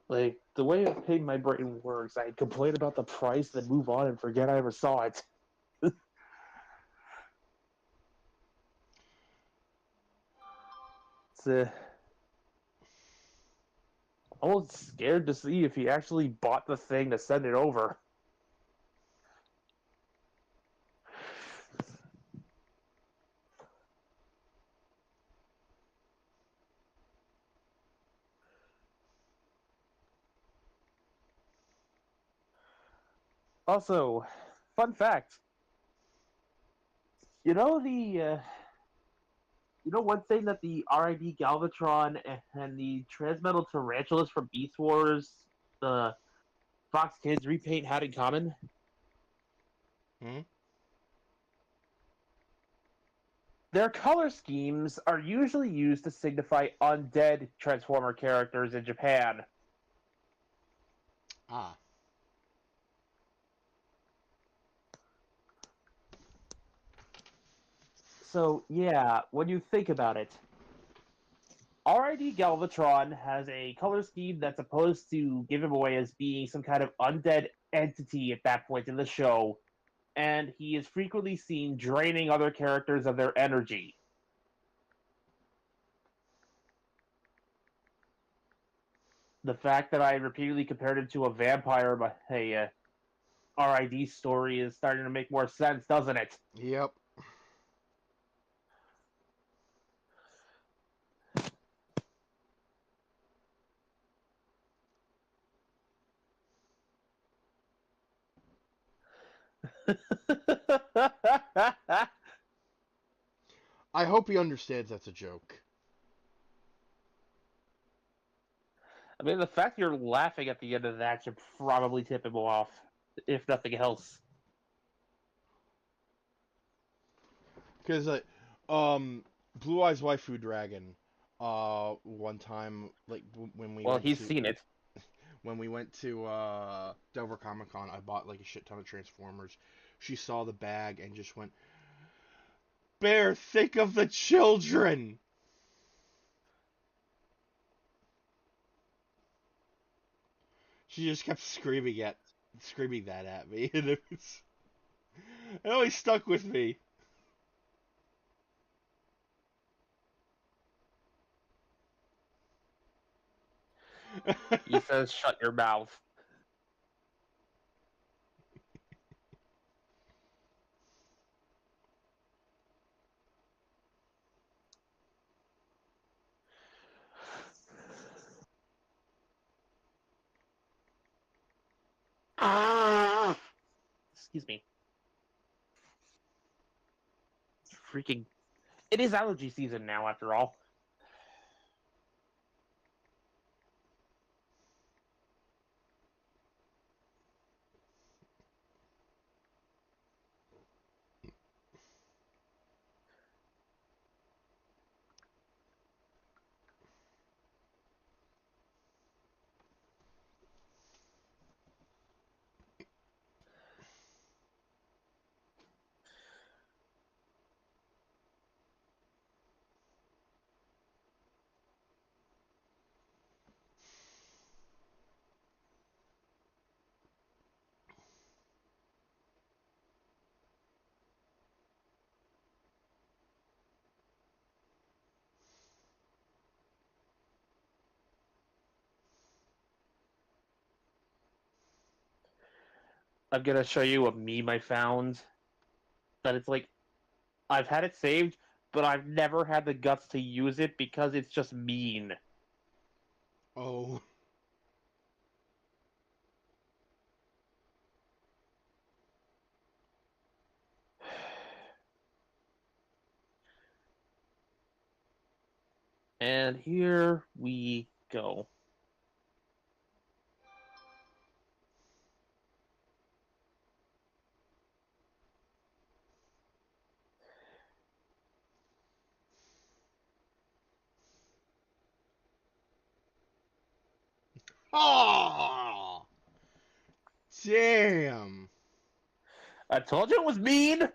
Like, the way I think my brain works, I complain about the price, then move on and forget I ever saw it. It's almost scared to see if he actually bought the thing to send it over. Also, fun fact, you know one thing that the RID Galvatron and the Transmetal Tarantulas from Beast Wars, the Fox Kids repaint had in common? Hmm? Their color schemes are usually used to signify undead Transformer characters in Japan. Ah. So, yeah, when you think about it, RID Galvatron has a color scheme that's supposed to give him away as being some kind of undead entity at that point in the show, and he is frequently seen draining other characters of their energy. The fact that I repeatedly compared him to a vampire by a RID story is starting to make more sense, doesn't it? Yep. I hope he understands that's a joke. I mean, the fact you're laughing at the end of that should probably tip him off, if nothing else. Because, Blue Eyes Waifu Dragon, one time, like, when we Well, went he's to, seen it. Dover Comic Con, I bought, like, a shit ton of Transformers. She saw the bag and just went, Bear, think of the children! She just kept screaming that at me, and it always stuck with me. He says, "Shut your mouth." Excuse me. Freaking! It is allergy season now, after all. I'm gonna show you a meme I found. That it's like I've had it saved, but I've never had the guts to use it because it's just mean. Oh. And here we go. Oh! Damn! I told you it was mean.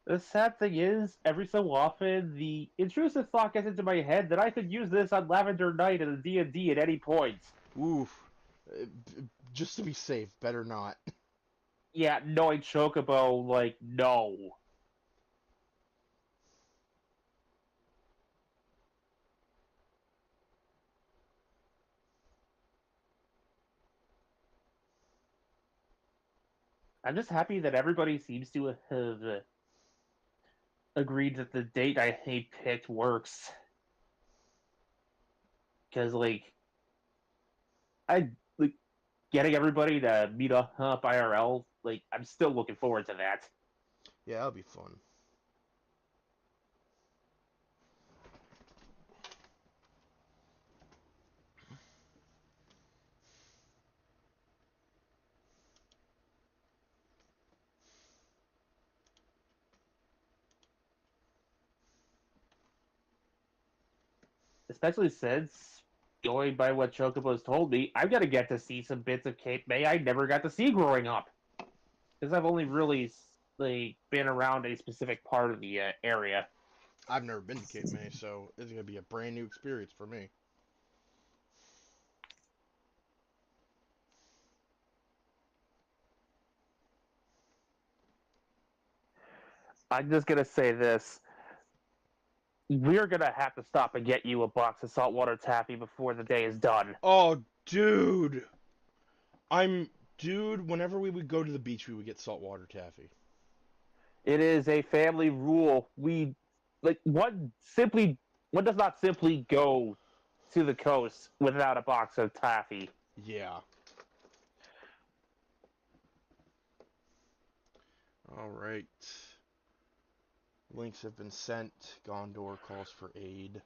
The sad thing is, every so often, the intrusive thought gets into my head that I could use this on Lavender Night in D&D at any point. Oof. Just to be safe, better not. Yeah, knowing Chocobo, like, no. I'm just happy that everybody seems to have agreed that the date I picked works. Because, like, I like getting everybody to meet up IRL. Like, I'm still looking forward to that. Yeah, that'll be fun. Especially since, going by what Chocobo's told me, I'm gonna get to see some bits of Cape May I never got to see growing up. Because I've only really like been around a specific part of the area. I've never been to Cape May, so it's gonna be a brand new experience for me. I'm just gonna say this: we're gonna have to stop and get you a box of saltwater taffy before the day is done. Oh, dude. I'm dude, whenever we would go to the beach, we would get saltwater taffy. It is a family rule. We like one does not simply go to the coast without a box of taffy. Yeah. All right. Links have been sent. Gondor calls for aid.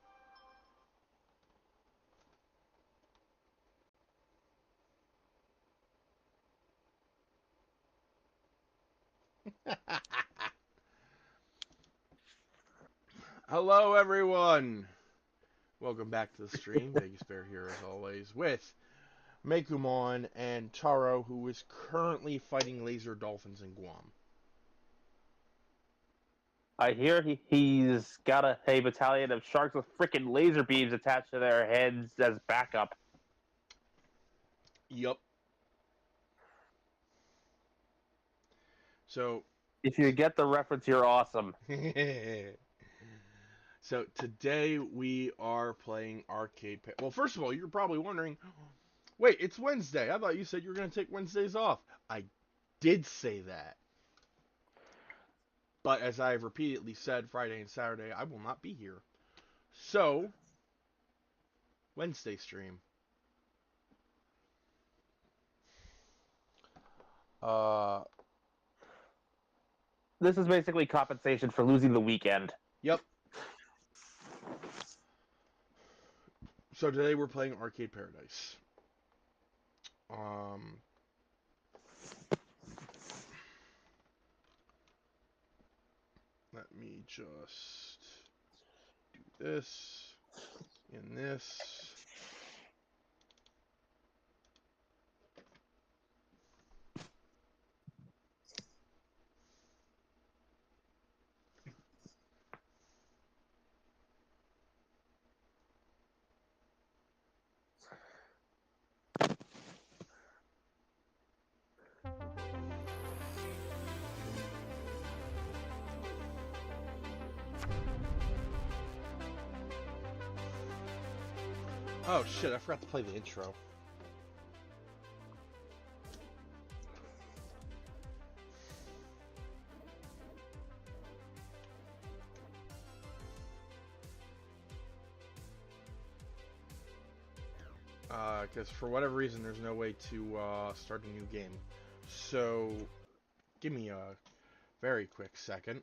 Hello, everyone. Welcome back to the stream. Vegas Bear here, as always, with Mekumon and Taro, who is currently fighting laser dolphins in Guam. I hear he's got a battalion of sharks with freaking laser beams attached to their heads as backup. Yup. So, If you get the reference, you're awesome. so today we are playing Arcade. Well, first of all, you're probably wondering, wait, it's Wednesday. I thought you said you were going to take Wednesdays off. I did say that. But as I have repeatedly said, Friday and Saturday, I will not be here. So, Wednesday stream. Uh, This is basically compensation for losing the weekend. yep. So today we're playing Arcade Paradise. Let me just do this and this. Oh shit, I forgot to play the intro. Because for whatever reason, there's no way to start a new game. So, give me a very quick second.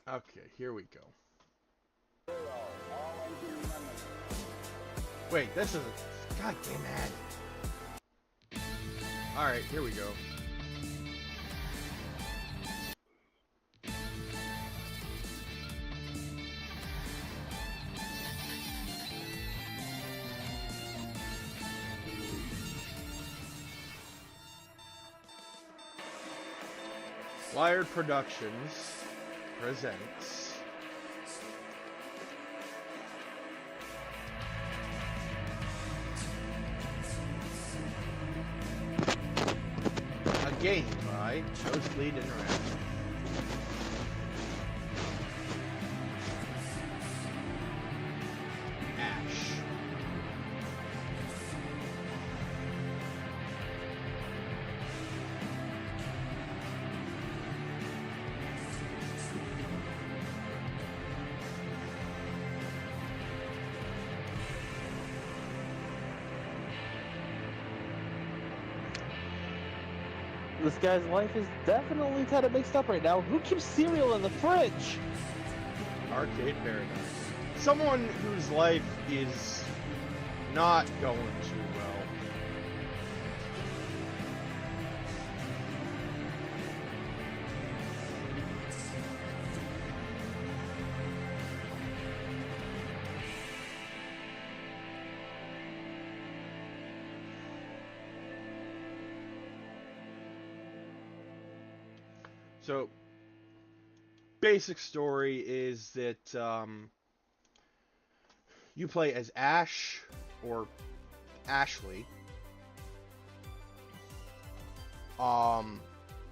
Okay, here we go. Wait, this isn't... God damn it. Alright, here we go. Wired Productions presents a game by Nosebleed Interactive. Ash. This guy's life is definitely kind of mixed up right now. Who keeps cereal in the fridge? Arcade Paradise. Someone whose life is not going too well. So, basic story is that you play as Ash, or Ashley,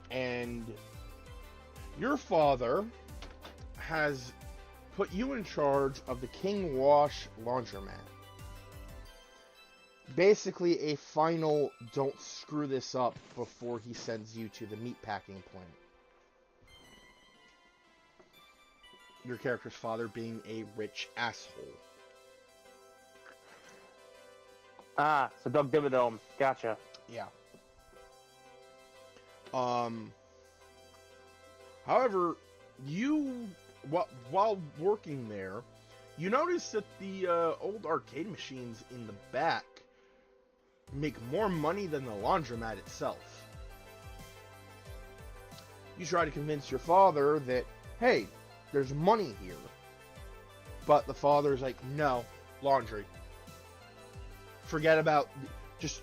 and your father has put you in charge of the King Wash laundromat. Basically a final don't screw this up before he sends you to the meatpacking plant. Your character's father being a rich asshole. Ah, so Doug Dimmadome. Gotcha. Yeah. However, you, while working there, you notice that the old arcade machines in the back make more money than the laundromat itself. You try to convince your father that, hey, there's money here. But the father's like, no, laundry. Forget about, just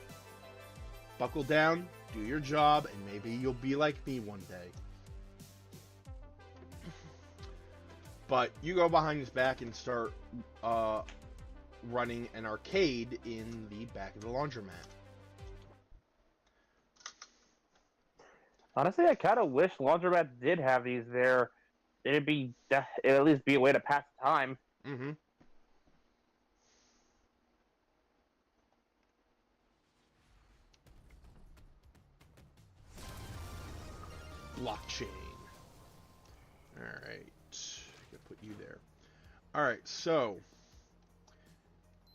buckle down, do your job, and maybe you'll be like me one day. But you go behind his back and start running an arcade in the back of the laundromat. Honestly, I kind of wish laundromat did have these there. It'd at least be a way to pass the time. Mm-hmm. Blockchain. Alright. I could put you there. Alright, so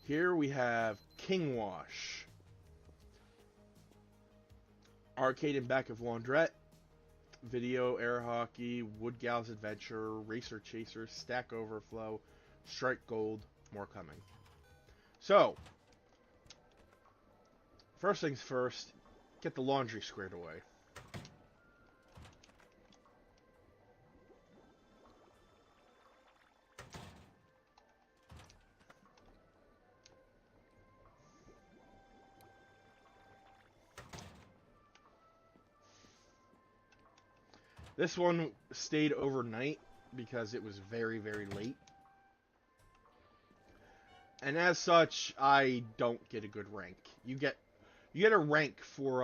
here we have King Wash. Arcade in back of laundrette. Video, air hockey, Wood Gal's Adventure, Racer Chaser, Stack Overflow, Strike Gold, more coming. So, first things first, get the laundry squared away. This one stayed overnight because it was very, very late. And as such, I don't get a good rank. You get a rank for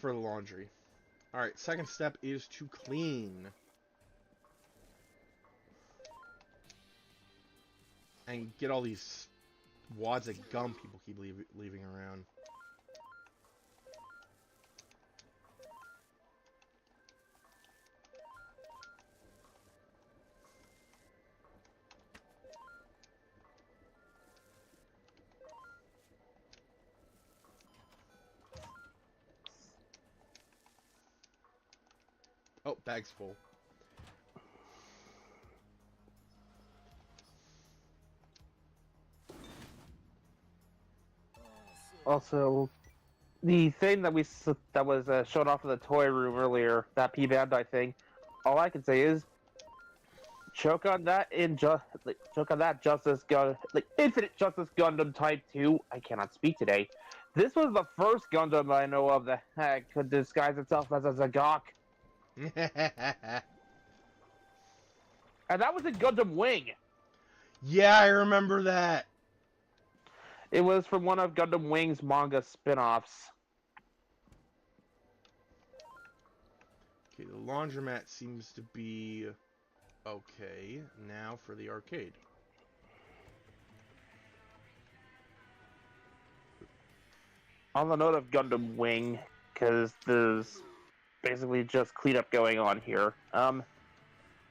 the laundry. Alright, second step is to clean. And get all these wads of gum people keep leaving around. Oh, bag's full. Also, the thing that that was shown off in the toy room earlier, that P Bandai thing, all I can say is choke on that choke on that Justice Gun like Infinite Justice Gundam Type 2. I cannot speak today. This was the first Gundam I know of that could disguise itself as a Zagok. And that was in Gundam Wing. Yeah, I remember that. It was from one of Gundam Wing's manga spin-offs. Okay, the laundromat seems to be okay. Now for the arcade. On the note of Gundam Wing, because there's basically just cleanup going on here. Am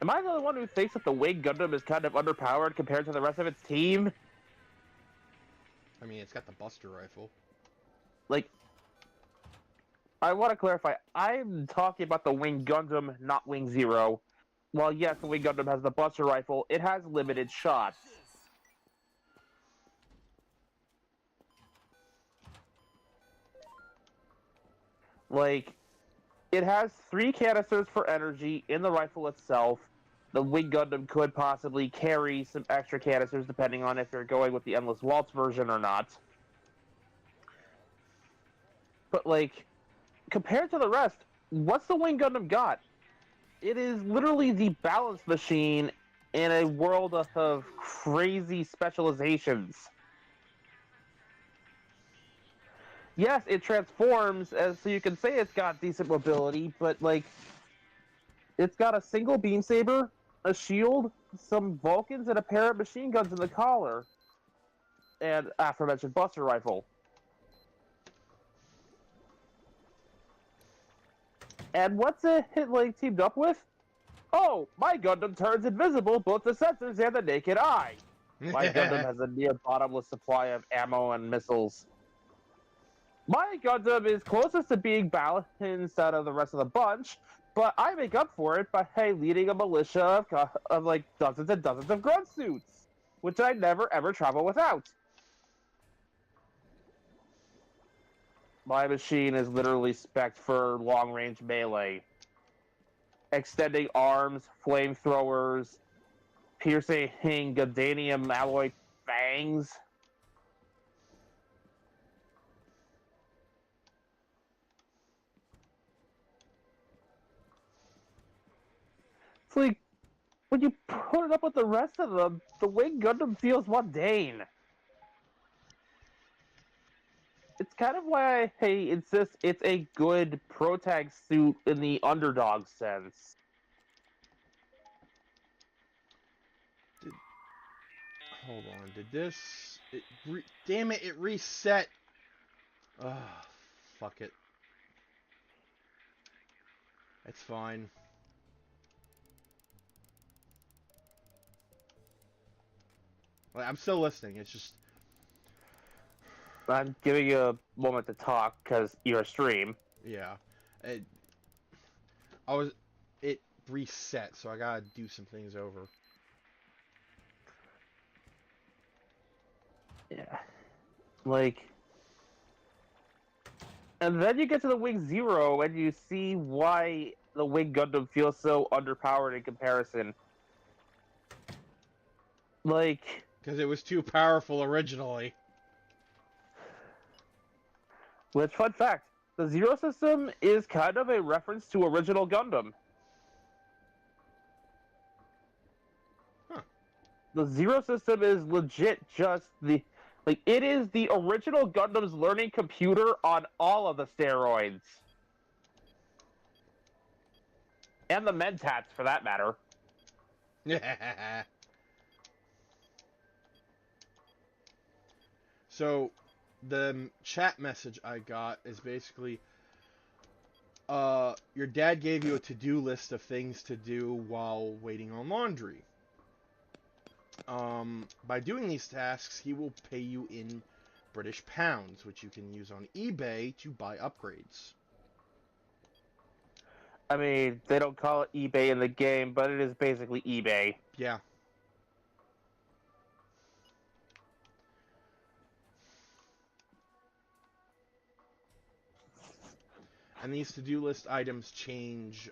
I the one who thinks that the Wing Gundam is kind of underpowered compared to the rest of its team? I mean, it's got the Buster Rifle. Like, I want to clarify, I'm talking about the Wing Gundam, not Wing Zero. While yes, the Wing Gundam has the Buster Rifle, it has limited shots. Like, it has 3 canisters for energy in the rifle itself. The Wing Gundam could possibly carry some extra canisters depending on if you're going with the Endless Waltz version or not. But, like, compared to the rest, what's the Wing Gundam got? It is literally the balance machine in a world of crazy specializations. Yes, it transforms, so you can say it's got decent mobility, but, like, it's got a single beam saber, a shield, some Vulcans, and a pair of machine guns in the collar. And aforementioned Buster Rifle. And what's it like teamed up with? Oh, my Gundam turns invisible both the sensors and the naked eye. My Gundam has a near bottomless supply of ammo and missiles. My Gundam is closest to being balanced out of the rest of the bunch, but I make up for it by leading a militia of like dozens and dozens of grunt suits, which I never ever travel without. My machine is literally spec'd for long-range melee. Extending arms, flamethrowers, piercing Gundanium alloy fangs. It's like, when you put it up with the rest of them, the Wing Gundam feels mundane. It's kind of why I insist it's a good protag suit in the underdog sense. Hold on, did this... damn it, it reset! Ugh, fuck it. It's fine. Like, I'm still listening, it's just... I'm giving you a moment to talk, because you're a stream. Yeah. It reset, so I gotta do some things over. Yeah. Like... And then you get to the Wing Zero, and you see why the Wing Gundam feels so underpowered in comparison. Like... Because it was too powerful originally. Which, fun fact, the Zero system is kind of a reference to original Gundam. Huh. The Zero system is legit just it is the original Gundam's learning computer on all of the steroids. And the Mentats, for that matter. So, the chat message I got is basically, your dad gave you a to-do list of things to do while waiting on laundry. By doing these tasks, he will pay you in British pounds, which you can use on eBay to buy upgrades. I mean, they don't call it eBay in the game, but it is basically eBay. Yeah. And these to-do list items change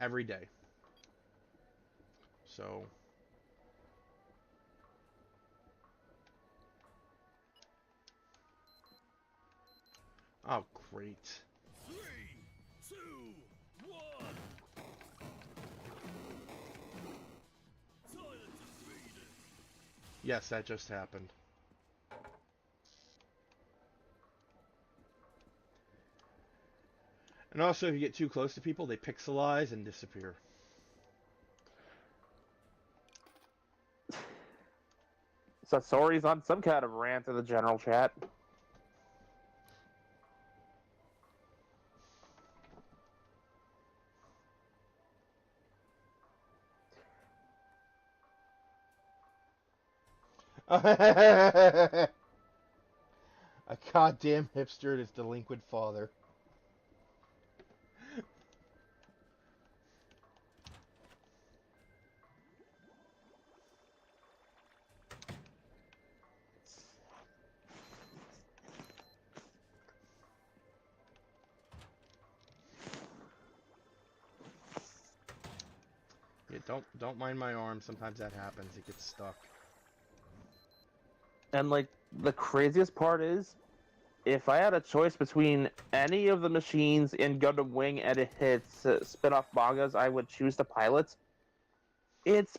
every day. So, oh great. 3, 2, 1. Silence is needed. Yes, that just happened. And also, if you get too close to people, they pixelize and disappear. Sasori's on some kind of rant in the general chat. A goddamn hipster and his delinquent father. Yeah, don't mind my arm. Sometimes that happens. It gets stuck. And like the craziest part is, if I had a choice between any of the machines in Gundam Wing and its spin-off mangas, I would choose the pilot. It's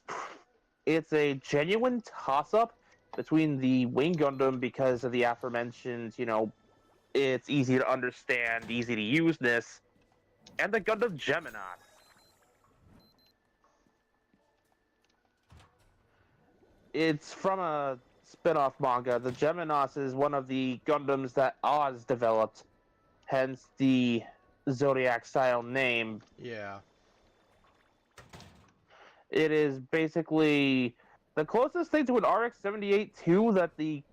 a genuine toss-up between the Wing Gundam because of the aforementioned, it's easy to understand, easy to use-ness, and the Gundam Gemini. It's from a spin-off manga. The Geminos is one of the Gundams that Oz developed, hence the Zodiac-style name. Yeah. It is basically the closest thing to an RX-78-2 that the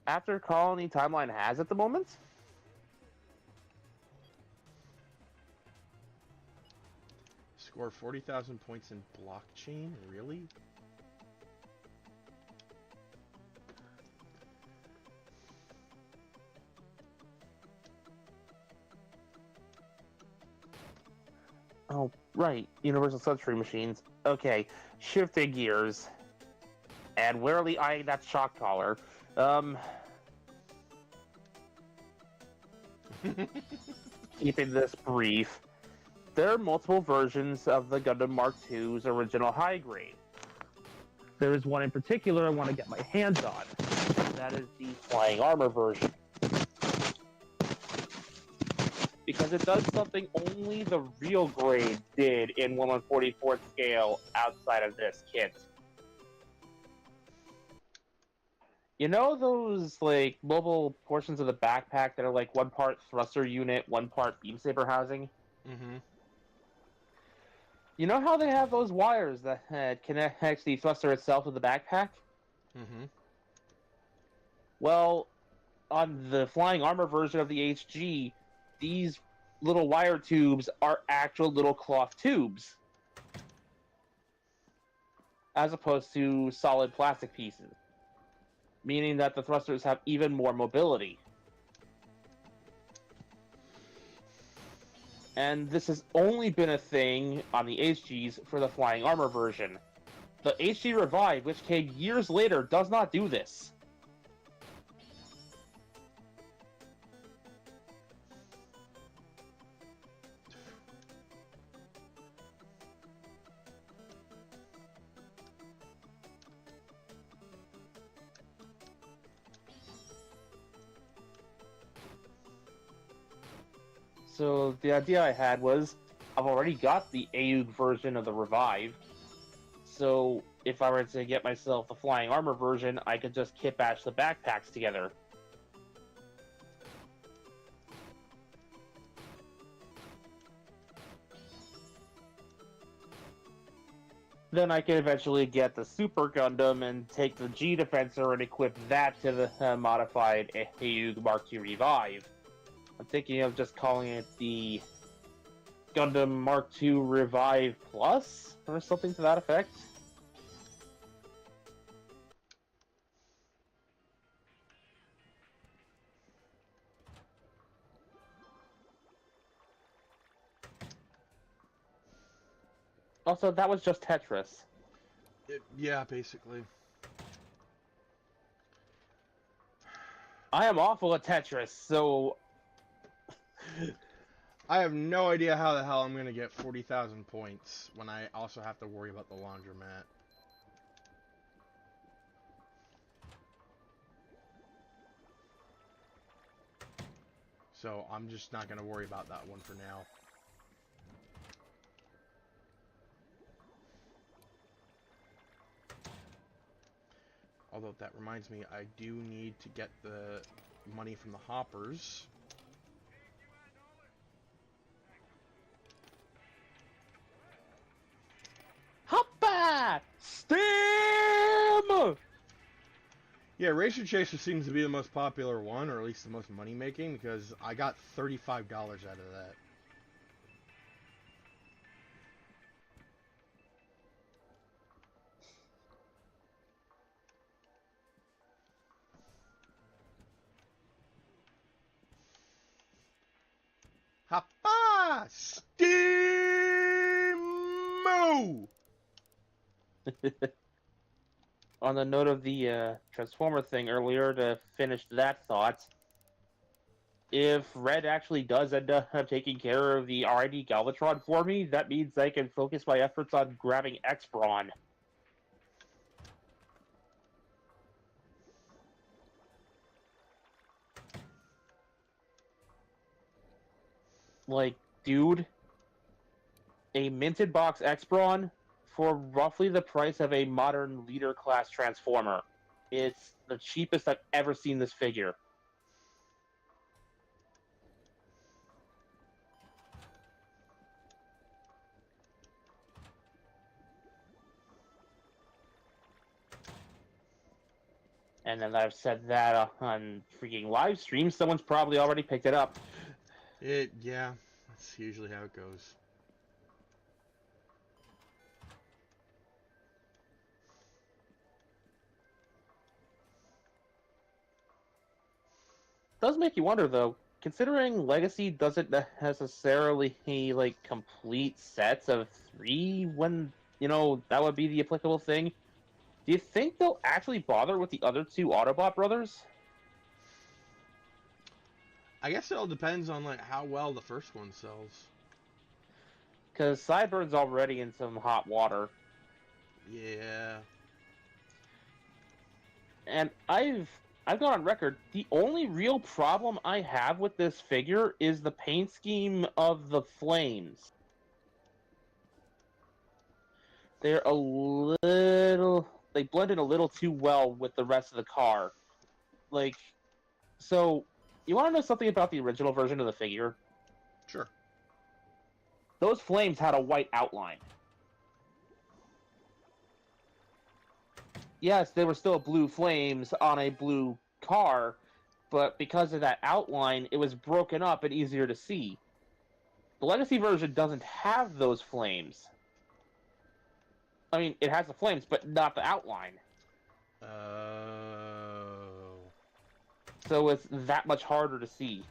After Colony timeline has at the moment. Score 40,000 points in blockchain? Really? Oh, right. Universal Century machines. Okay, shifting gears. And warily eyeing that shock collar. Keeping this brief. There are multiple versions of the Gundam Mark II's original high grade. There is one in particular I want to get my hands on. That is the flying armor version. Because it does something only the real grade did in 1/144th scale outside of this kit. You know those, like, mobile portions of the backpack that are like one part thruster unit, one part beam saber housing? Mm-hmm. You know how they have those wires that connect the thruster itself to the backpack? Mm-hmm. Well, on the flying armor version of the HG, these little wire tubes are actual little cloth tubes, as opposed to solid plastic pieces, meaning that the thrusters have even more mobility. And this has only been a thing on the HGs for the flying armor version. The HG Revive, which came years later, does not do this. So the idea I had was, I've already got the AUG version of the Revive, so if I were to get myself the flying armor version, I could just kit bash the backpacks together. Then I could eventually get the Super Gundam and take the G Defensor and equip that to the modified AUG Mark II Revive. I'm thinking of just calling it the Gundam Mark II Revive Plus or something to that effect. Also, that was just Tetris. Yeah, basically. I am awful at Tetris, so I have no idea how the hell I'm gonna get 40,000 points when I also have to worry about the laundromat. So I'm just not gonna worry about that one for now. Although that reminds me, I do need to get the money from the hoppers. Hoppa! Steam! Yeah, Racer Chaser seems to be the most popular one, or at least the most money making, because I got $35 out of that. Hoppa! Steam! On the note of the Transformer thing earlier, to finish that thought, if Red actually does end up taking care of the RID Galvatron for me, that means I can focus my efforts on grabbing X-Brawn. Like, dude, a minted box X-Brawn for roughly the price of a modern leader class Transformer. It's the cheapest I've ever seen this figure. And then I've said that on freaking live stream, someone's probably already picked it up. Yeah, that's usually how it goes. Does make you wonder though, considering Legacy doesn't necessarily like complete sets of 3 when, that would be the applicable thing. Do you think they'll actually bother with the other 2 Autobot brothers? I guess it all depends on like how well the first one sells. Because Sideburns already in some hot water. Yeah. And I've gone on record, the only real problem I have with this figure is the paint scheme of the flames. They're a little... They blend in a little too well with the rest of the car. Like, so, you want to know something about the original version of the figure? Sure. Those flames had a white outline. Yes, they were still blue flames on a blue car, but because of that outline, it was broken up and easier to see. The Legacy version doesn't have those flames. I mean, it has the flames, but not the outline. Oh. So it's that much harder to see.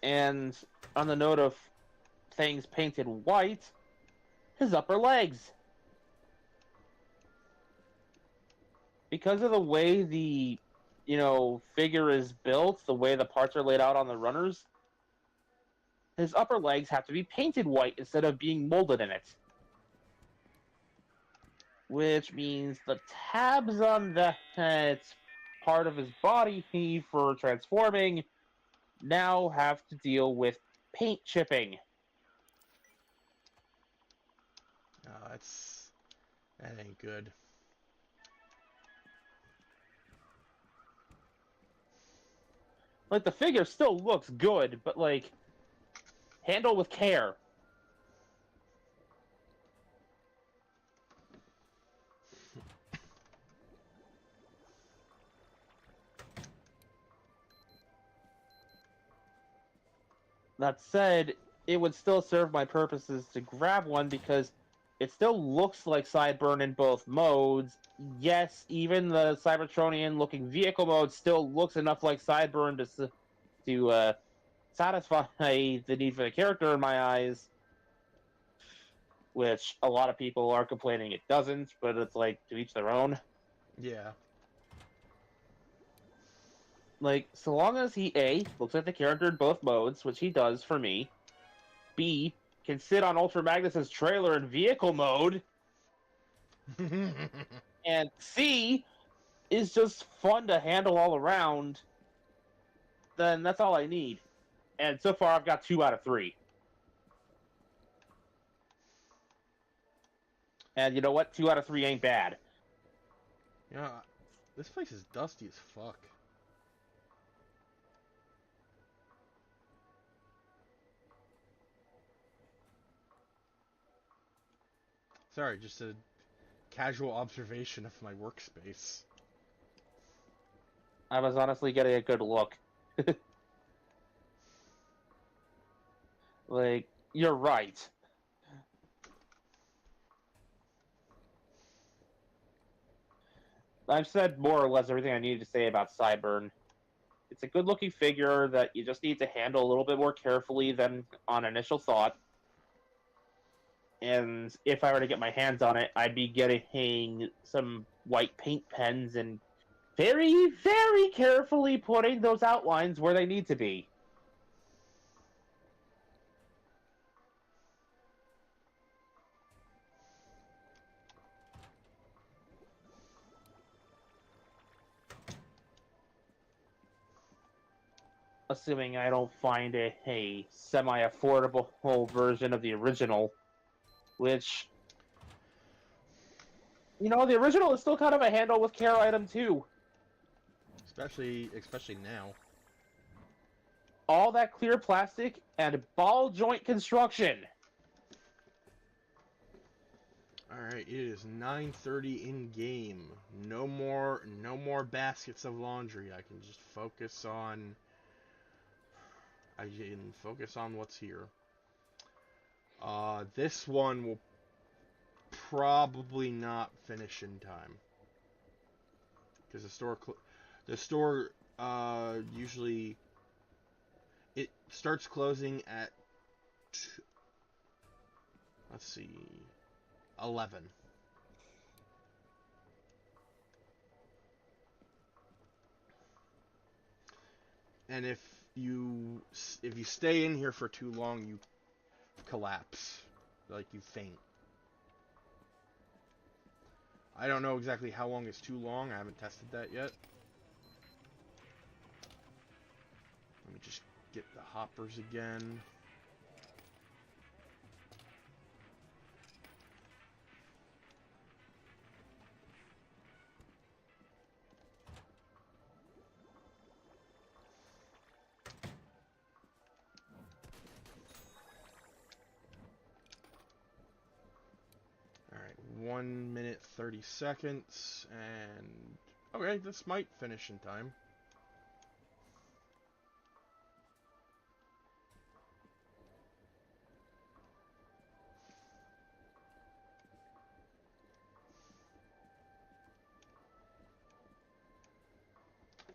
And on the note of things painted white, his upper legs. Because of the way the, figure is built, the way the parts are laid out on the runners, his upper legs have to be painted white instead of being molded in it. Which means the tabs on that part of his body for transforming now have to deal with paint chipping. No, that ain't good. Like, the figure still looks good, but, like, handle with care. That said, it would still serve my purposes to grab one because it still looks like Sideburn in both modes. Yes, even the Cybertronian-looking vehicle mode still looks enough like Sideburn to satisfy the need for the character in my eyes, which a lot of people are complaining it doesn't, but it's like, to each their own. Yeah. Like, so long as he A, looks like the character in both modes, which he does for me, B, can sit on Ultra Magnus's trailer in vehicle mode, and C, is just fun to handle all around, then that's all I need. And so far, I've got 2 out of 3. And you know what? 2 out of 3 ain't bad. Yeah, this place is dusty as fuck. Sorry, just a casual observation of my workspace. I was honestly getting a good look. Like, you're right. I've said more or less everything I needed to say about Cyburn. It's a good looking figure that you just need to handle a little bit more carefully than on initial thought. And if I were to get my hands on it, I'd be getting some white paint pens and very, very carefully putting those outlines where they need to be. Assuming I don't find a semi-affordable version of the original, which, you know, the original is still kind of a handle with care item too. Especially now. All that clear plastic and ball joint construction. Alright, it is 9:30 in game. No more baskets of laundry. I can just focus on what's here. This one will probably not finish in time. Because the store usually it starts closing at let's see 11. And if you stay in here for too long, you collapse, like you faint. I don't know exactly how long is too long. I haven't tested that yet. Let me just get the hoppers again. Alright, 1 minute 30 seconds, and okay, this might finish in time.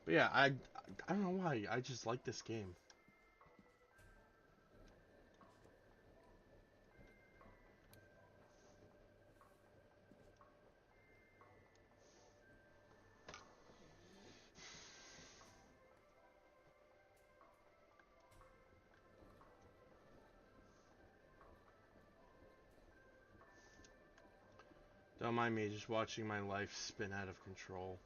But yeah, I don't know why, I just like this game. Don't mind me just watching my life spin out of control.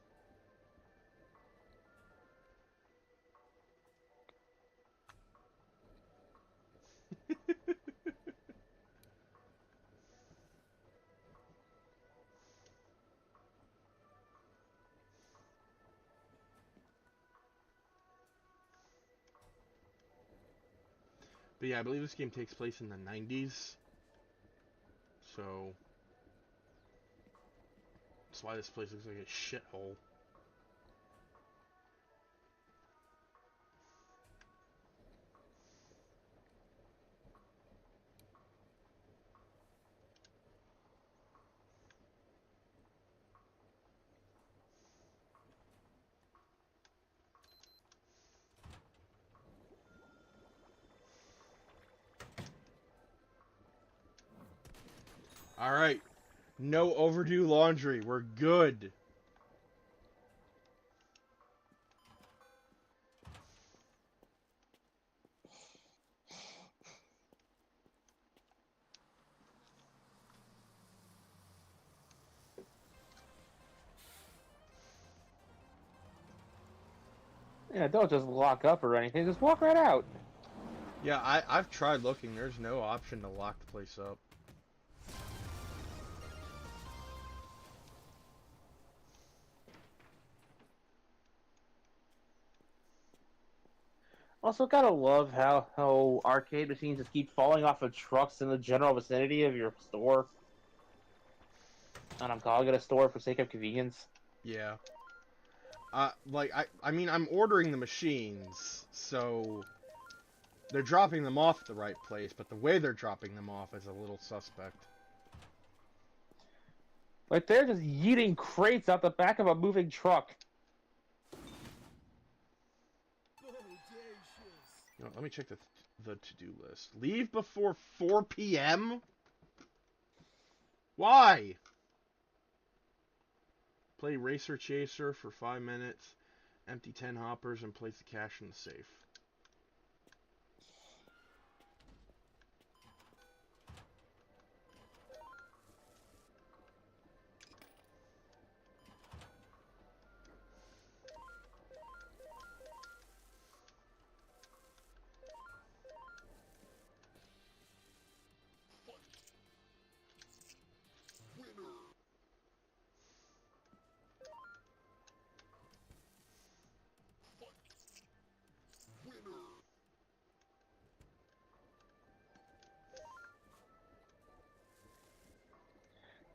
But yeah, I believe this game takes place in the 90s. So that's why this place looks like a shithole. Alright. No overdue laundry. We're good. Yeah, don't just lock up or anything. Just walk right out. Yeah, I've tried looking. There's no option to lock the place up. Also, gotta love how arcade machines just keep falling off of trucks in the general vicinity of your store. And I'm calling it a store for sake of convenience. Yeah. I mean, I'm ordering the machines, so they're dropping them off at the right place, but the way they're dropping them off is a little suspect. Like, they're just yeeting crates out the back of a moving truck. Bodacious. You know, let me check the to-do list. Leave before 4 p.m.? Why? Play Racer Chaser for 5 minutes. Empty 10 hoppers and place the cash in the safe.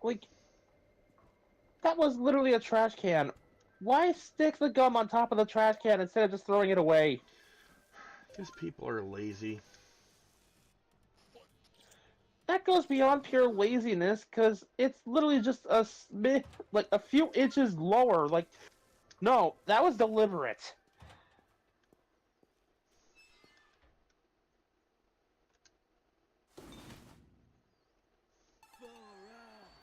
Like, that was literally a trash can. Why stick the gum on top of the trash can instead of just throwing it away? Because people are lazy. That goes beyond pure laziness, because it's literally just a smith, like a few inches lower. Like, no, that was deliberate. Far out.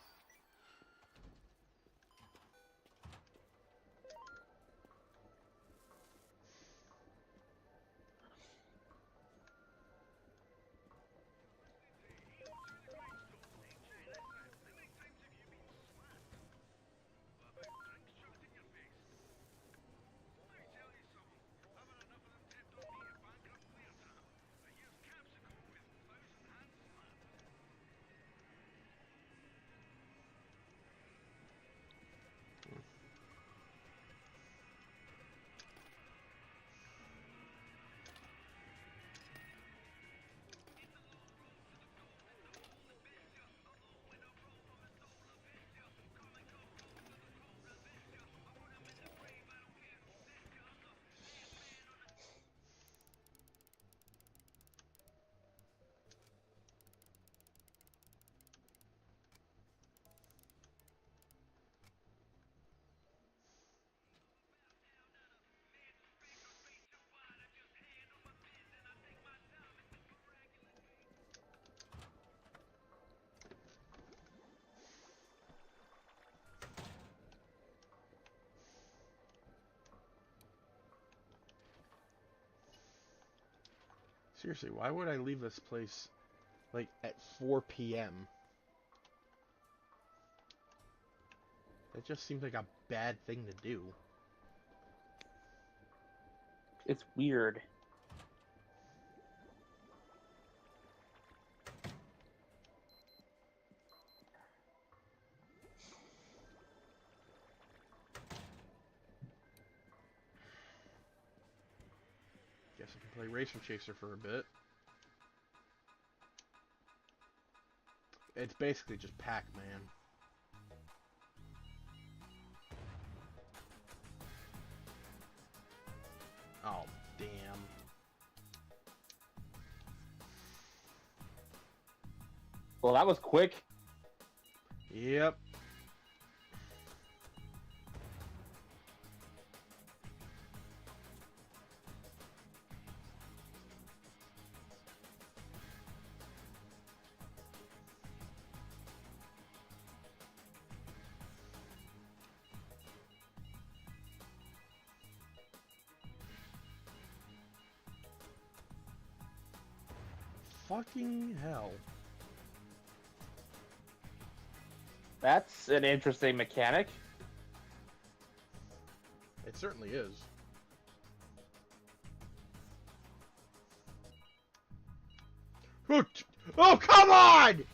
Seriously, why would I leave this place, like, at 4 p.m.? That just seems like a bad thing to do. It's weird. Guess I can play Racer Chaser for a bit. It's basically just Pac-Man. Oh, damn. Well, that was quick. Yep. fucking hell? That's an interesting mechanic. It certainly is. Oh, come on!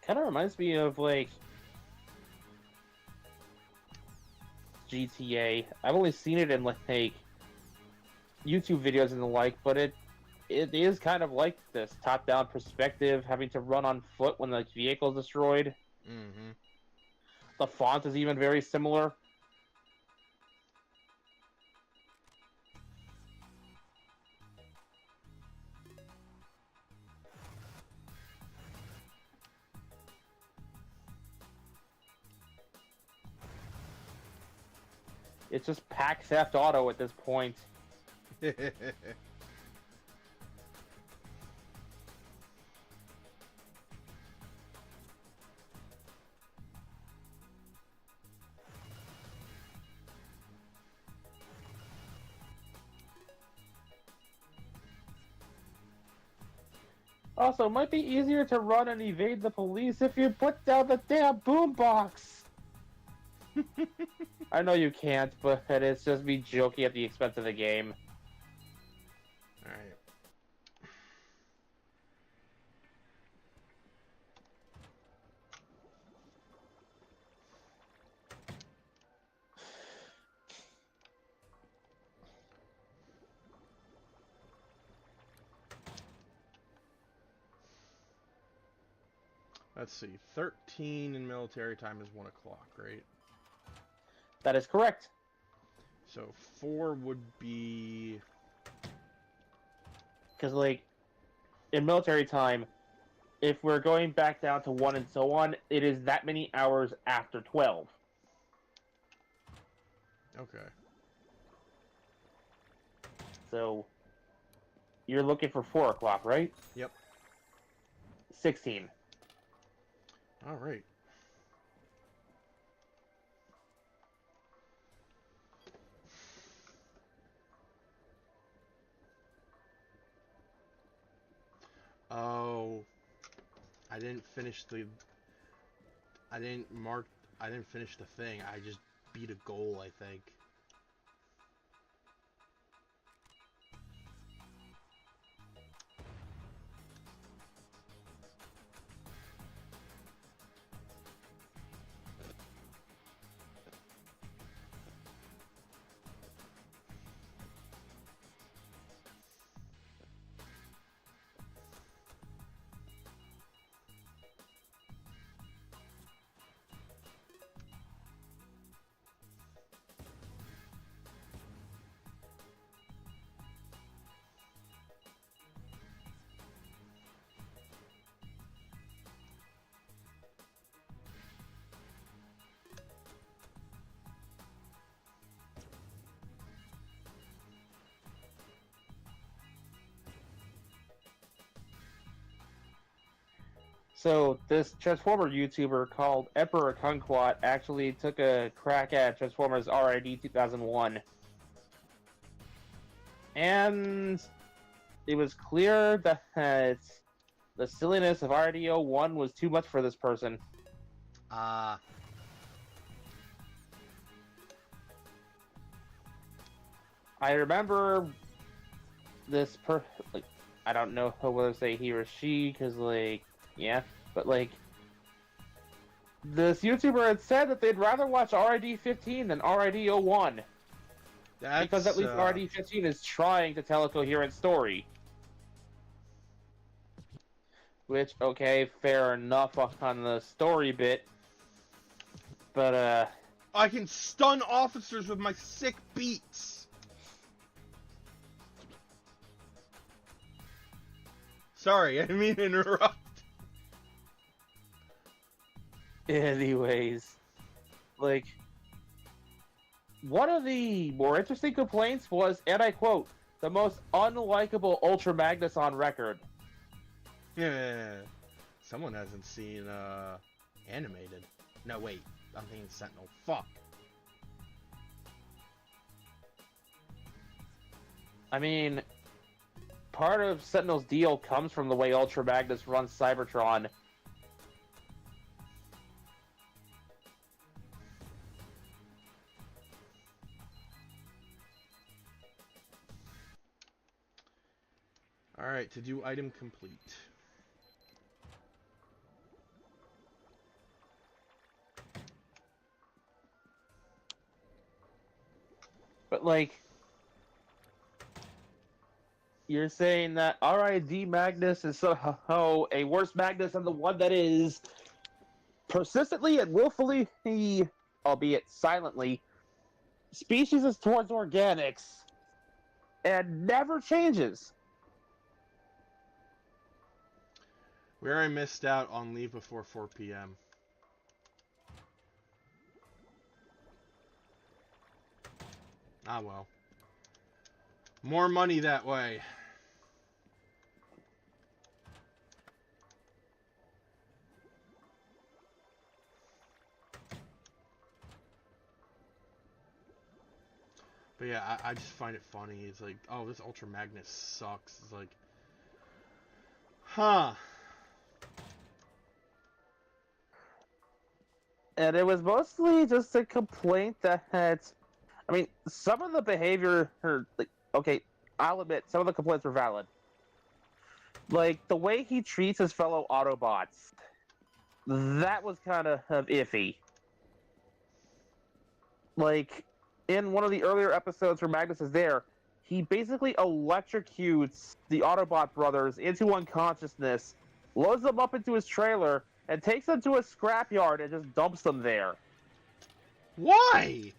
Kind of reminds me of like GTA. I've only seen it in like YouTube videos and the like, but it is kind of like this top-down perspective, having to run on foot when the vehicle is destroyed. Mm-hmm. The font is even very similar. It's just pack Theft Auto at this point. Also, it might be easier to run and evade the police if you put down the damn boombox. I know you can't, but it's just me joking at the expense of the game. Alright. Let's see. 13 in military time is 1 o'clock, right? That is correct. So 4 would be... Because, like, in military time, if we're going back down to 1 and so on, it is that many hours after 12. Okay. So, you're looking for 4 o'clock, right? Yep. 16. Alright. Oh, I didn't finish the... I didn't finish the thing. I just beat a goal, I think. So, this Transformer YouTuber called Emperor Kumquat actually took a crack at Transformers RID 2001. And it was clear that the silliness of RD01 was too much for this person. I remember this like, I don't know whether to say he or she, because, like, yeah, but, like, this YouTuber had said that they'd rather watch RID15 than RID01. Because at least RID15 is trying to tell a coherent story. Which, okay, fair enough on the story bit. But, I can stun officers with my sick beats! Sorry, I didn't mean to interrupt. anyways, like, one of the more interesting complaints was, and I quote, the most unlikable Ultra Magnus on record. Yeah. Someone hasn't seen animated. No, wait. I'm thinking Sentinel. Fuck. I mean, part of Sentinel's deal comes from the way Ultra Magnus runs Cybertron. Alright, to do item complete. But, like, you're saying that RID Magnus is somehow a worse Magnus than the one that is persistently and willfully, albeit silently, speciesist towards organics and never changes. Where I missed out on leave before 4 p.m. Ah, well. More money that way. But yeah, I just find it funny. It's like, oh, this Ultra Magnus sucks. It's like, huh. And it was mostly just a complaint that I mean, some of the behavior, okay, I'll admit, some of the complaints were valid. Like, the way he treats his fellow Autobots, that was kind of iffy. Like, in one of the earlier episodes where Magnus is there, he basically electrocutes the Autobot brothers into unconsciousness, loads them up into his trailer, and takes them to a scrapyard and just dumps them there. Why?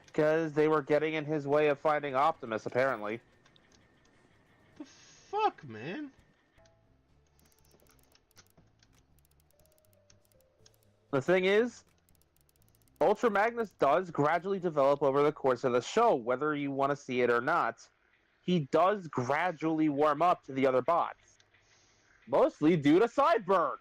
Because they were getting in his way of finding Optimus, apparently. The fuck, man? The thing is, Ultra Magnus does gradually develop over the course of the show, whether you want to see it or not. He does gradually warm up to the other bots. Mostly due to Sideburn.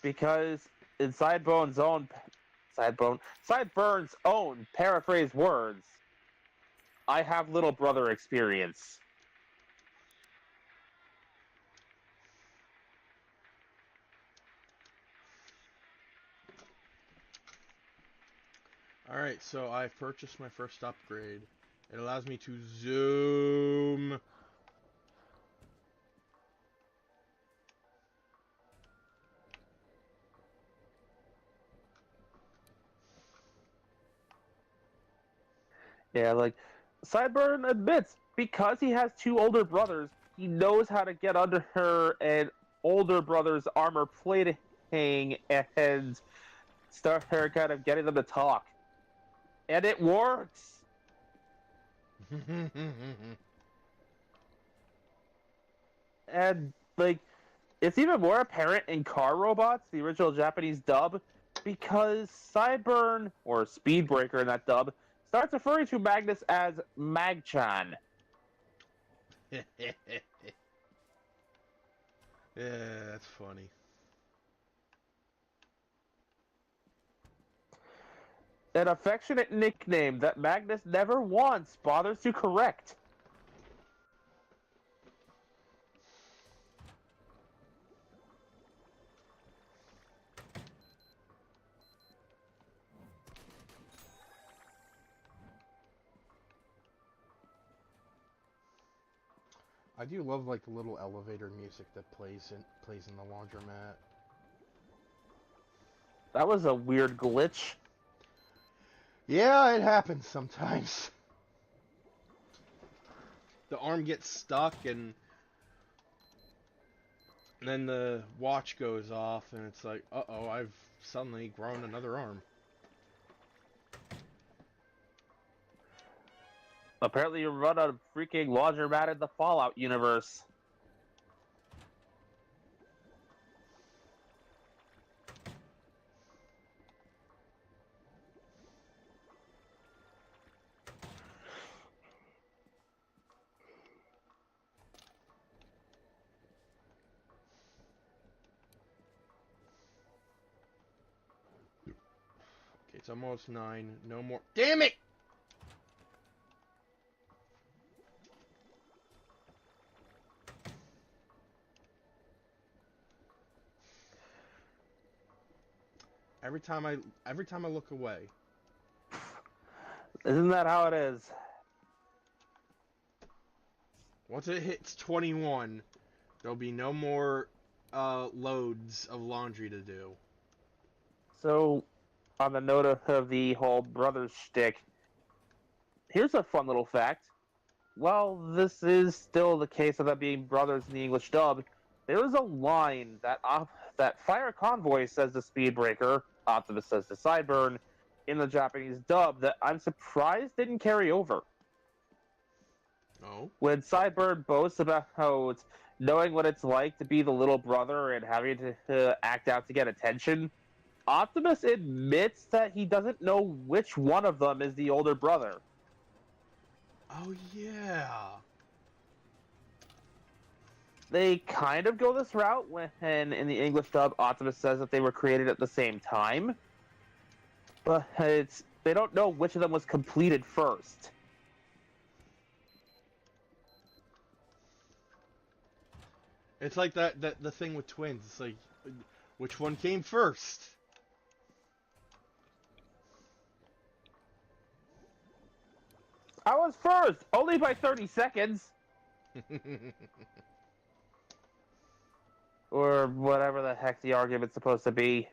Because in Sideburn's own paraphrased words, I have little brother experience. Alright, so I've purchased my first upgrade. It allows me to zoom. Yeah, like, Sideburn admits, because he has two older brothers, he knows how to get under an older brother's armor plating and start her kind of getting them to talk. And it works! And, like, it's even more apparent in Car Robots, the original Japanese dub, because Sideburn, or Speedbreaker in that dub, starts referring to Magnus as Magchan. Yeah, that's funny. An affectionate nickname that Magnus never once bothers to correct. I do love like the little elevator music that plays in the laundromat. That was a weird glitch. Yeah, it happens sometimes. The arm gets stuck and then the watch goes off and it's like, uh-oh, I've suddenly grown another arm. Apparently you run a freaking laundromat in the Fallout universe. It's almost 9. No more. Damn it! Every time I look away. Isn't that how it is? Once it hits 21, there'll be no more loads of laundry to do. So, on the note of the whole brothers shtick, here's a fun little fact. While this is still the case of them being brothers in the English dub, there is a line that Fire Convoy says to Speedbreaker, Optimus says to Sideburn, in the Japanese dub that I'm surprised didn't carry over. Oh? When Sideburn boasts about how it's knowing what it's like to be the little brother and having to act out to get attention, Optimus admits that he doesn't know which one of them is the older brother. Oh, yeah. They kind of go this route when, in the English dub, Optimus says that they were created at the same time. But they don't know which of them was completed first. It's like the thing with twins. It's like, which one came first? I was first, only by 30 seconds. Or whatever the heck the argument's supposed to be.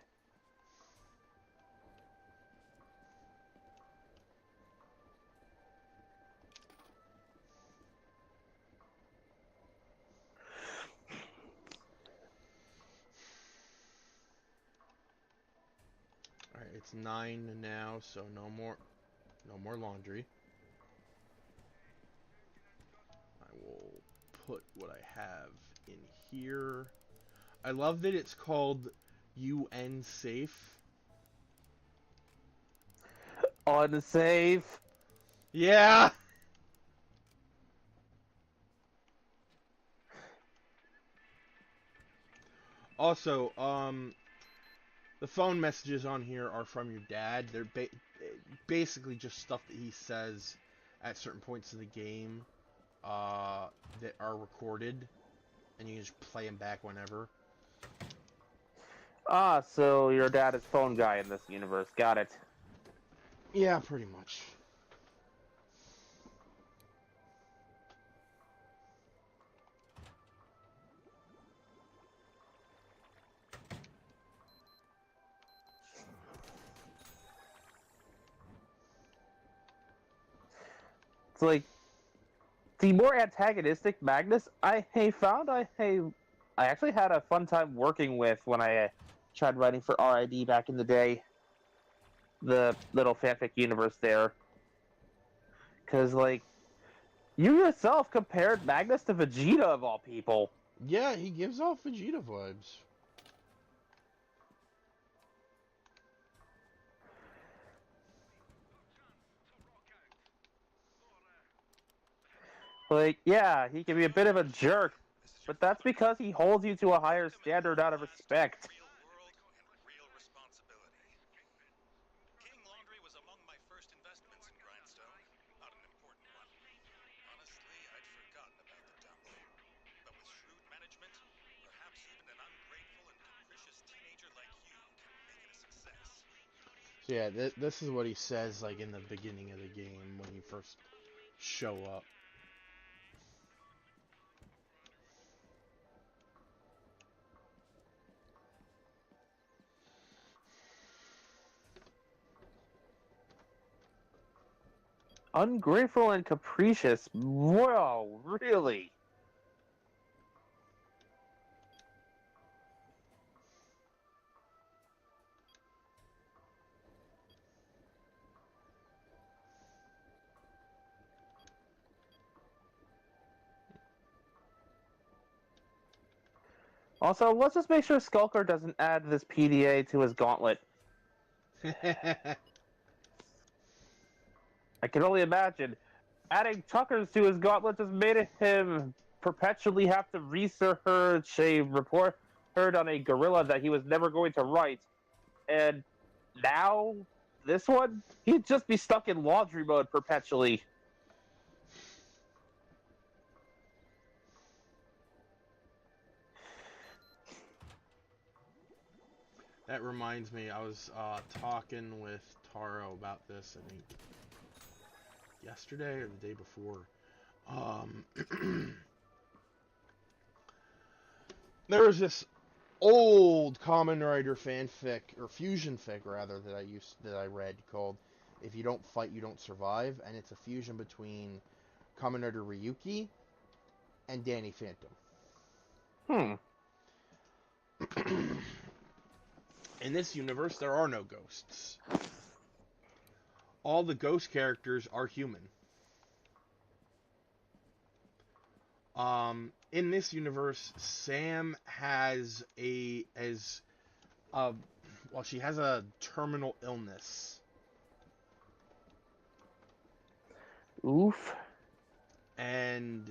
Alright, it's 9 now, so no more laundry. I will put what I have in here. I love that it's called UN Safe. Unsafe. Yeah! Also, the phone messages on here are from your dad. They're basically just stuff that he says at certain points of the game that are recorded, and you can just play them back whenever. Ah, so your dad is phone guy in this universe. Got it. Yeah, pretty much. It's like the more antagonistic Magnus I actually had a fun time working with when I tried writing for RID back in the day. The little fanfic universe there. Because, like, you yourself compared Magnus to Vegeta of all people. Yeah, he gives off Vegeta vibes. Like, yeah, he can be a bit of a jerk, but that's because he holds you to a higher standard out of respect. Real world and real responsibility. King Laundry was among my first investments in Grindstone. Not an important one. Honestly, I'd forgotten about the dump. But with shrewd management, perhaps even an ungrateful and capricious teenager like you can make it a success. So yeah, this is what he says like in the beginning of the game when you first show up. Ungrateful and capricious? Whoa, really? Also, let's just make sure Skulker doesn't add this PDA to his gauntlet. I can only imagine. Adding Tuckers to his gauntlet just made him perpetually have to research a report heard on a gorilla that he was never going to write. And now This one, he'd just be stuck in laundry mode perpetually. That reminds me, I was talking with Taro about this, I think, yesterday or the day before. There was this old Kamen Rider fanfic, or fusion fic rather, that I read called "If You Don't Fight, You Don't Survive," and it's a fusion between Kamen Rider Ryuki and Danny Phantom. In this universe, there are no ghosts. All the ghost characters are human. In this universe, Sam has she has a terminal illness. Oof. And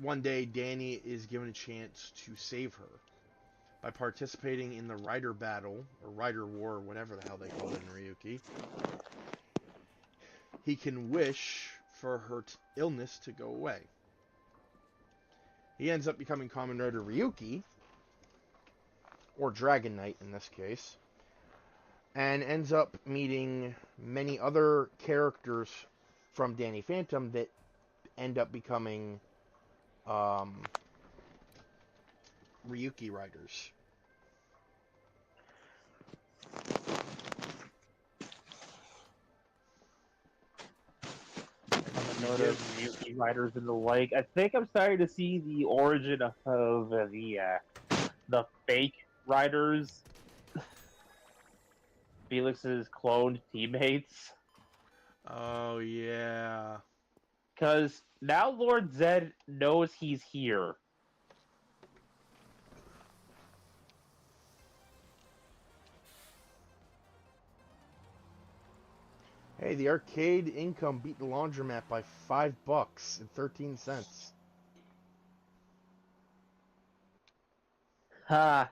one day, Danny is given a chance to save her by participating in the Rider Battle, or Rider War, or whatever the hell they call it in Ryuki. He can wish for her illness to go away. He ends up becoming Kamen Rider Ryuki, or Dragon Knight in this case, and ends up meeting many other characters from Danny Phantom that end up becoming Ryuki riders. Ryuki riders and the like. I think I'm starting to see the origin of the fake riders, Felix's cloned teammates. Oh yeah. Because now Lord Zed knows he's here. Hey, the arcade income beat the laundromat by $5.13. Ha.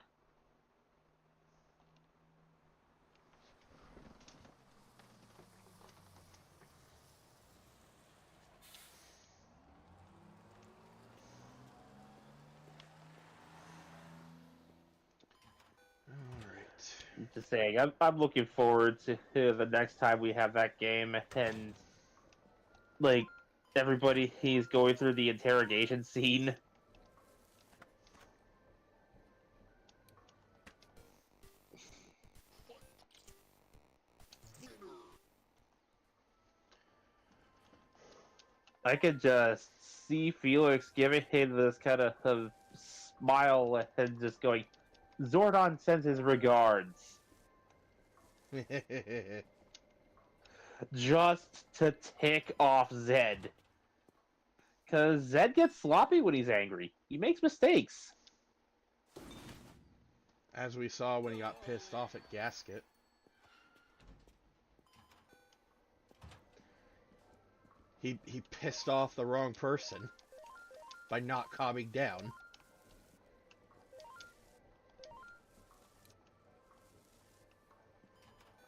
Just saying, I'm looking forward to the next time we have that game, and like everybody, he's going through the interrogation scene. I could just see Felix giving him this kind of smile and just going, Zordon sends his regards. Just to tick off Zed. Because Zed gets sloppy when he's angry. He makes mistakes. As we saw when he got pissed off at Gasket. He pissed off the wrong person by not calming down.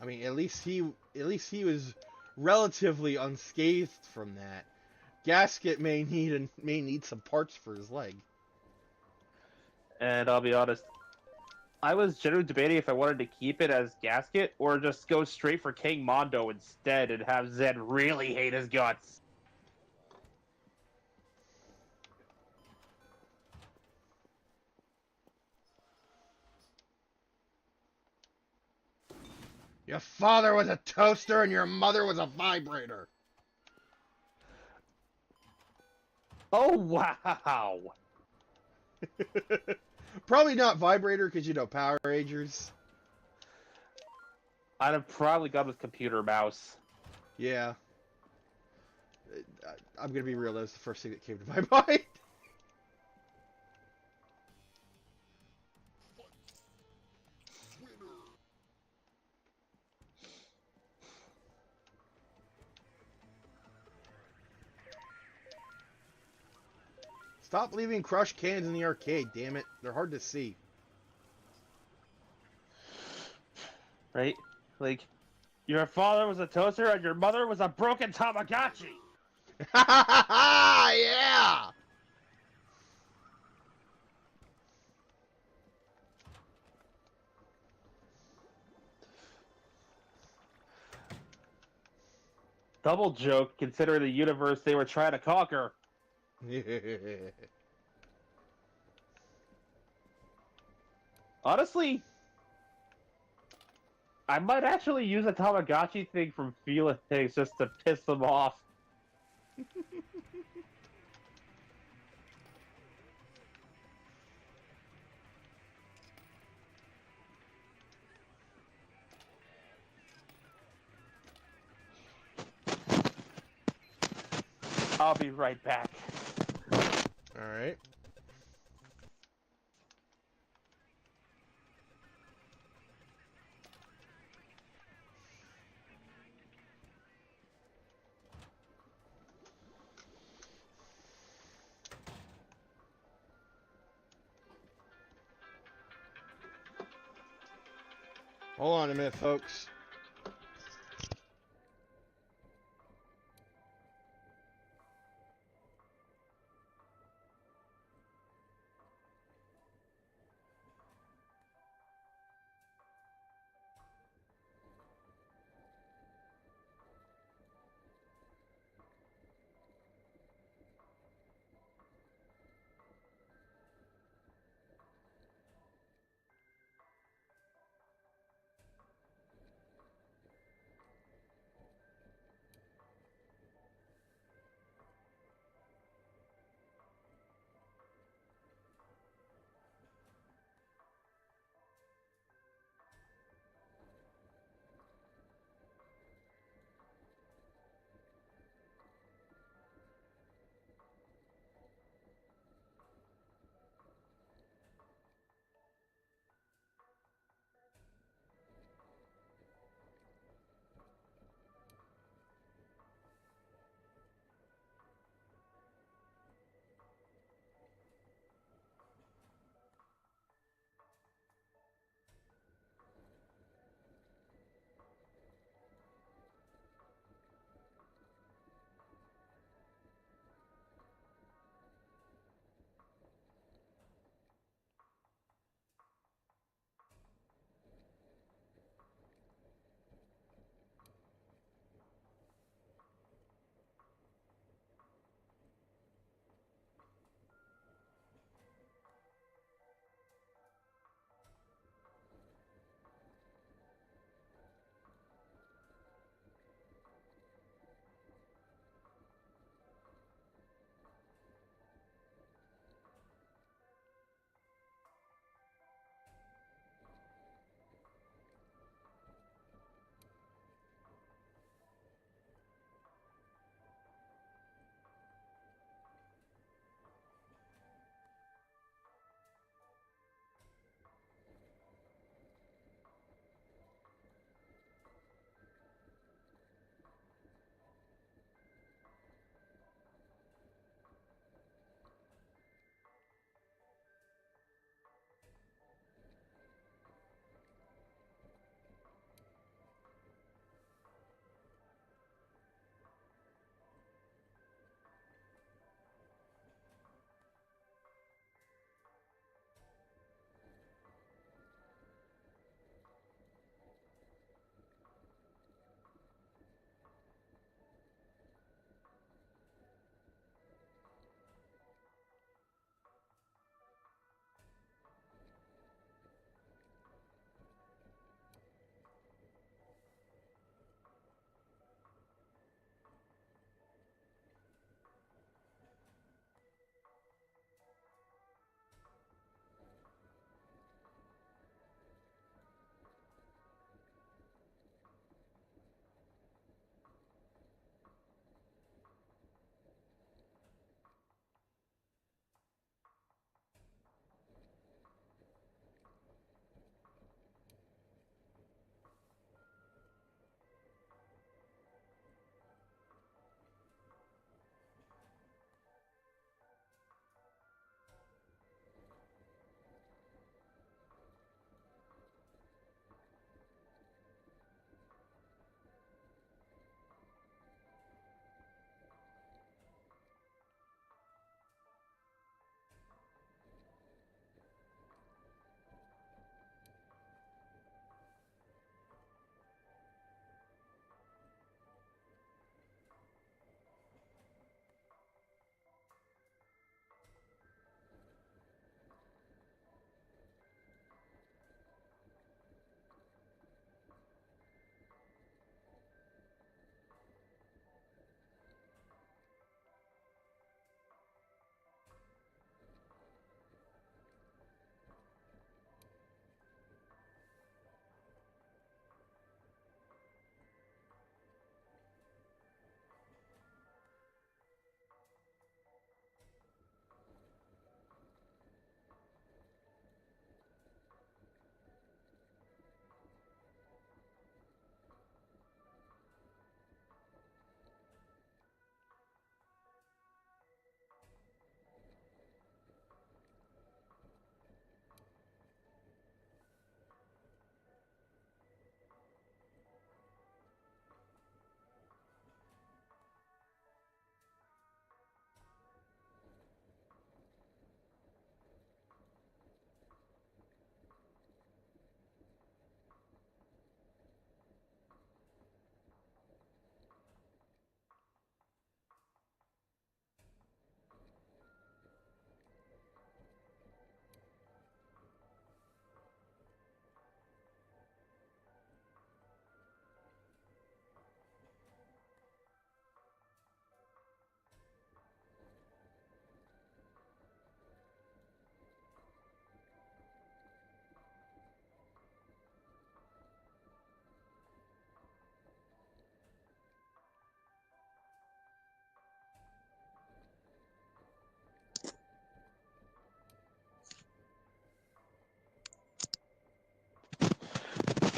I mean, at least he was relatively unscathed from that. Gasket may need some parts for his leg. And I'll be honest, I was generally debating if I wanted to keep it as Gasket or just go straight for King Mondo instead and have Zed really hate his guts. Your father was a toaster and your mother was a vibrator. Oh, wow. Probably not vibrator because, Power Rangers. I'd have probably gone with computer mouse. Yeah. I'm going to be real, that was the first thing that came to my mind. Stop leaving crushed cans in the arcade, damn it. They're hard to see. Right? Like, your father was a toaster and your mother was a broken Tamagotchi. Yeah! Double joke, considering the universe they were trying to conquer. Honestly, I might actually use a Tamagotchi thing from Feel Things just to piss them off. I'll be right back. Alright. Hold on a minute, folks.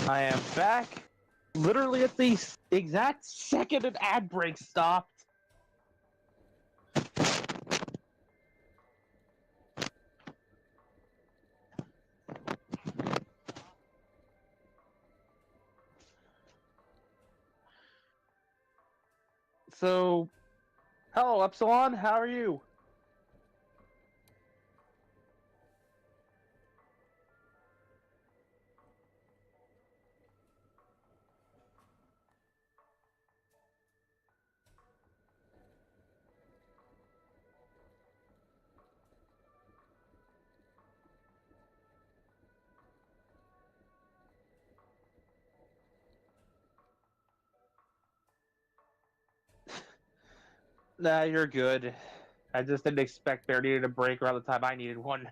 I am back, literally at the exact second an ad break stopped. So, hello, Epsilon, how are you? Nah, you're good. I just didn't expect there needed a break around the time I needed one.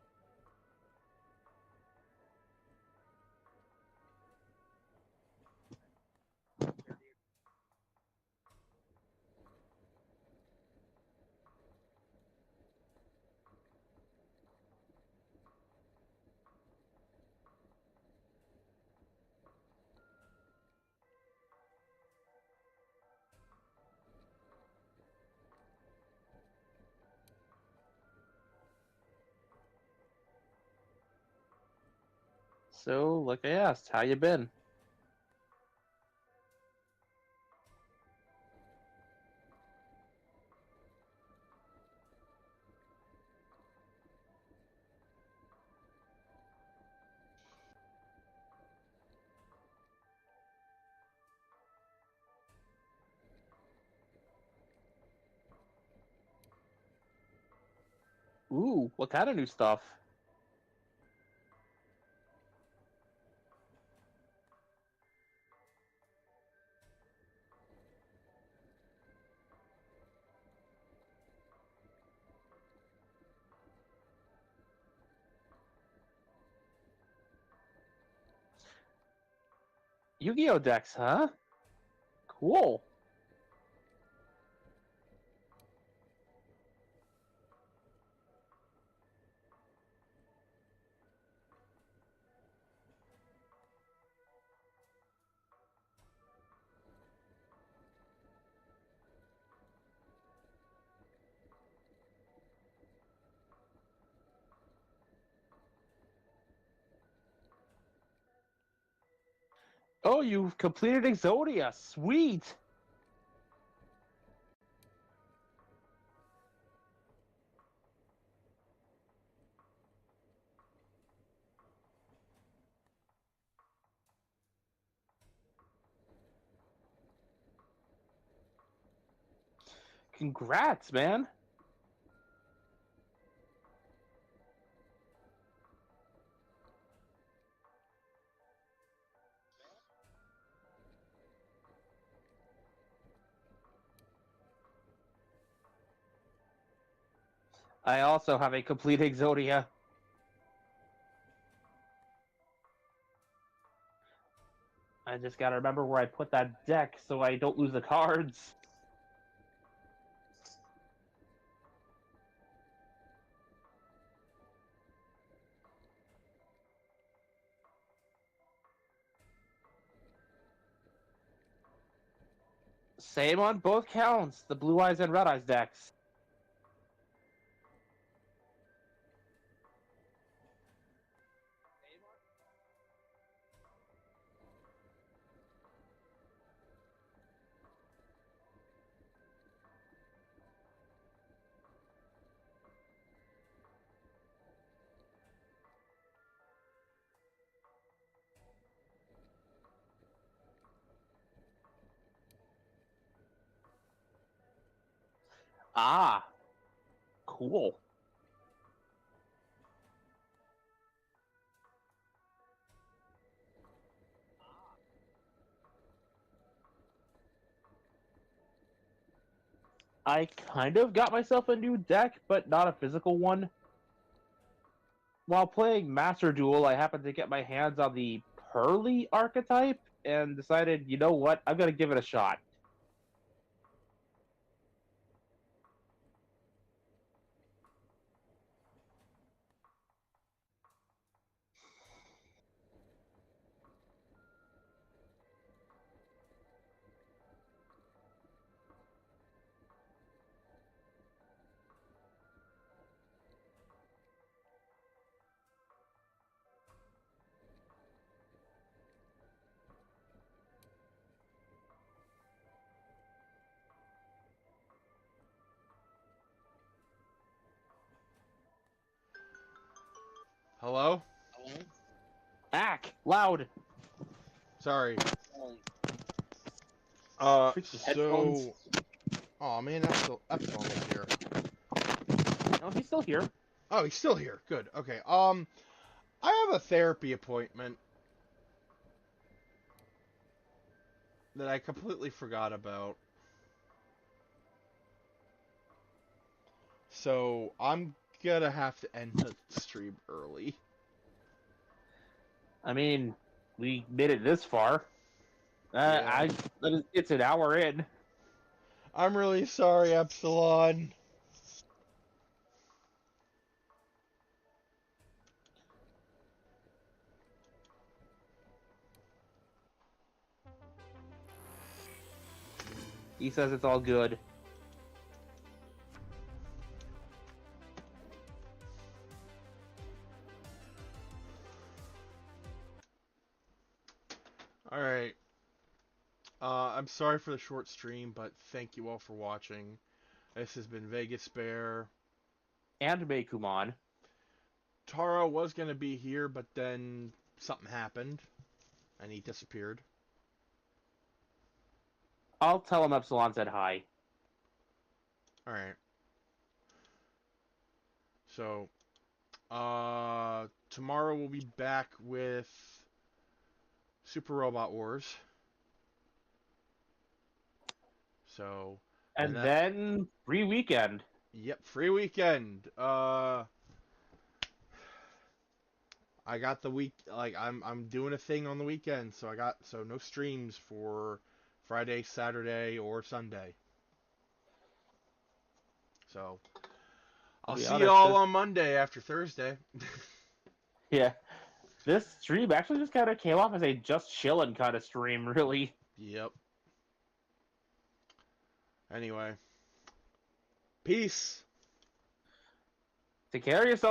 So, like I asked, how you been? Ooh, what kind of new stuff? Yu-Gi-Oh decks, huh? Cool. Oh, you've completed Exodia. Sweet. Congrats, man. I also have a complete Exodia. I just gotta remember where I put that deck so I don't lose the cards. Same on both counts, the Blue Eyes and Red Eyes decks. Ah, cool. I kind of got myself a new deck, but not a physical one. While playing Master Duel, I happened to get my hands on the Pearly archetype and decided, you know what, I'm gonna give it a shot. Hello? Ack! Loud! Sorry. Freaking headphones. So... Oh man, Epsilon was here. No, he's still here. Oh, he's still here. Good. Okay. I have a therapy appointment that I completely forgot about. So I'm gonna have to end the stream early. I mean, we made it this far. Yeah. It's an hour in. I'm really sorry, Epsilon. He says it's all good. Alright. I'm sorry for the short stream, but thank you all for watching. This has been Vegas Bear. And Meikumon. Taro was going to be here, but then something happened, and he disappeared. I'll tell him Epsilon said hi. Alright. So, tomorrow we'll be back with Super Robot Wars. So, And that- then free weekend. Yep, free weekend. I got the week, like, I'm doing a thing on the weekend, so no streams for Friday, Saturday, or Sunday. So, I'll be see honest, you all this- on Monday after Thursday. Yeah. This stream actually just kind of came off as a just chillin' kind of stream, really. Yep. Anyway. Peace. Take care of yourself.